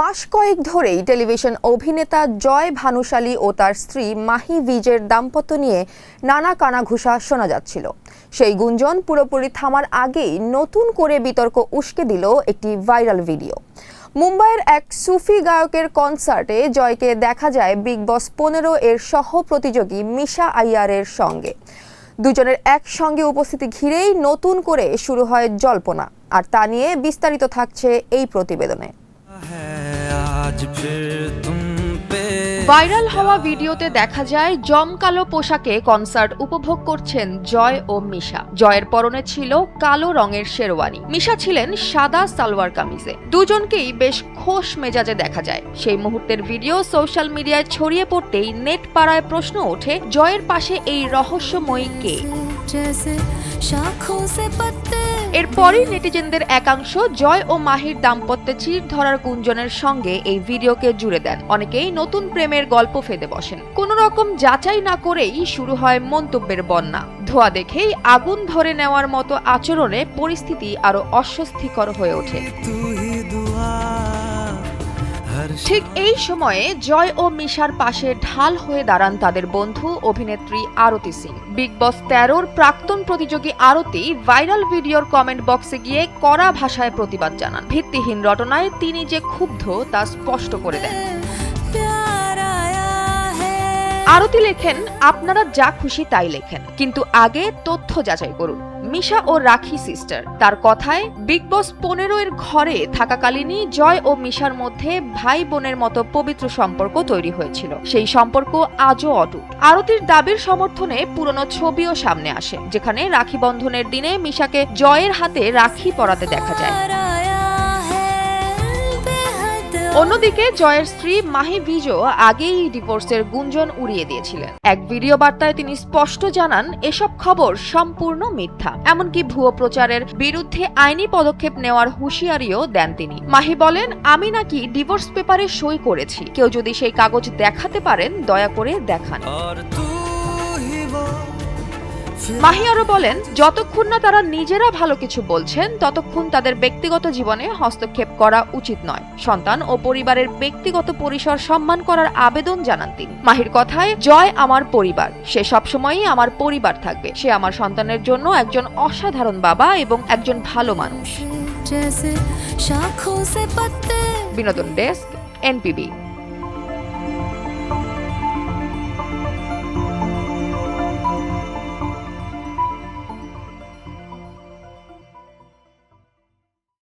মাস কয়েক ধরেই টেলিভিশন অভিনেতা জয় ভানুশালী ও তার স্ত্রী মাহি ভিজের দাম্পত্য নিয়ে নানা কানাঘুষা শোনা যাচ্ছিল। সেই গুঞ্জন পুরোপুরি থামার আগেই নতুন করে বিতর্ক উস্কে দিল একটি ভাইরাল ভিডিও। মুম্বাইয়ের এক সুফি গায়কের কনসার্টে জয়কে দেখা যায় বিগ বস 15 এর সহ প্রতিযোগী মিশা আইয়ারের সঙ্গে। দুজনের একসঙ্গে উপস্থিতি ঘিরেই নতুন করে শুরু হয় জল্পনা, আর তা নিয়ে বিস্তারিত থাকছে এই প্রতিবেদনে। ভাইরাল হওয়া ভিডিওতে দেখা যায় জমকালো পোশাকে কনসার্ট উপভোগ করছেন জয় ও মিশা। জয়ের পরনে ছিল কালো রঙের শেরওয়ানি, মিশা ছিলেন সাদা সালোয়ার কামিজে। দুজনকেই বেশ খোশ মেজাজে দেখা যায়। সেই মুহূর্তের ভিডিও সোশ্যাল মিডিয়ায় ছড়িয়ে পড়তেই নেট পাড়ায় প্রশ্ন ওঠে, জয়ের পাশে এই রহস্যময়ী কে? এরপরই নেটিজেনদের একাংশ জয় ও মাহির দাম্পত্যে চির ধরার গুঞ্জনের সঙ্গে এই ভিডিওকে জুড়ে দেন। অনেকেই নতুন প্রেমের গল্প ফেঁদে বসেন। কোনো রকম যাচাই না করেই শুরু হয় মন্তব্যের বন্যা। ধোঁয়া দেখেই আগুন ধরে নেওয়ার মতো আচরণে পরিস্থিতি আরো অস্বস্তিকর হয়ে ওঠে। ঠিক এই সময়ে জয় ও মিশার পাশে ঢাল হয়ে দাঁড়ান তাদের বন্ধু অভিনেত্রী আরতি সিং। বিগ বস 13-র প্রাক্তন প্রতিযোগী আরতি ভাইরাল ভিডিওর কমেন্ট বক্সে গিয়ে কড়া ভাষায় প্রতিবাদ জানান। ভিত্তিহীন রটনায় তিনি যে ক্ষুব্ধ তা স্পষ্ট করে দেন। আরতি লেখেন, আপনারা যা খুশি তাই লেখেন, কিন্তু আগে তথ্য যাচাই করুন। মিশা ও রাখি সিস্টার। তার কথায় বিগ বস 15 এর ঘরে থাকাকালীনই জয় ও মিশার মধ্যে ভাই বোনের মতো পবিত্র সম্পর্ক তৈরি হয়েছিল। সেই সম্পর্ক আজও অটুট। আরতির দাবির সমর্থনে পুরনো ছবিও সামনে আসে, যেখানে রাখি বন্ধনের দিনে মিশাকে জয়ের হাতে রাখি পরাতে দেখা যায়। অন্যদিকে জয়ের স্ত্রী মাহি ভিজও আগেই ডিভোর্সের গুঞ্জন উড়িয়ে দিয়েছিলেন। এক ভিডিও বার্তায় তিনি স্পষ্ট জানান, এসব খবর সম্পূর্ণ মিথ্যা। এমনকি ভুয়ো প্রচারের বিরুদ্ধে আইনি পদক্ষেপ নেওয়ার হুঁশিয়ারিও দেন তিনি। মাহি বলেন, আমি নাকি ডিভোর্স পেপারে সই করেছি। কেউ যদি সেই কাগজ দেখাতে পারেন দয়া করে দেখান। মাহি আরো বলেন, যতক্ষণ না তারা নিজেরা ভালো কিছু বলছেন ততক্ষণ তাদের ব্যক্তিগত জীবনে হস্তক্ষেপ করা উচিত নয়। সন্তান ও পরিবারের ব্যক্তিগত পরিসর সম্মান করার আবেদন জানান তিনি। মাহির কথায়, জয় আমার পরিবার, সে সবসময়ই আমার পরিবার থাকবে। সে আমার সন্তানের জন্য একজন অসাধারণ বাবা এবং একজন ভালো মানুষ। বিনোদন ডেস্ক, NPB।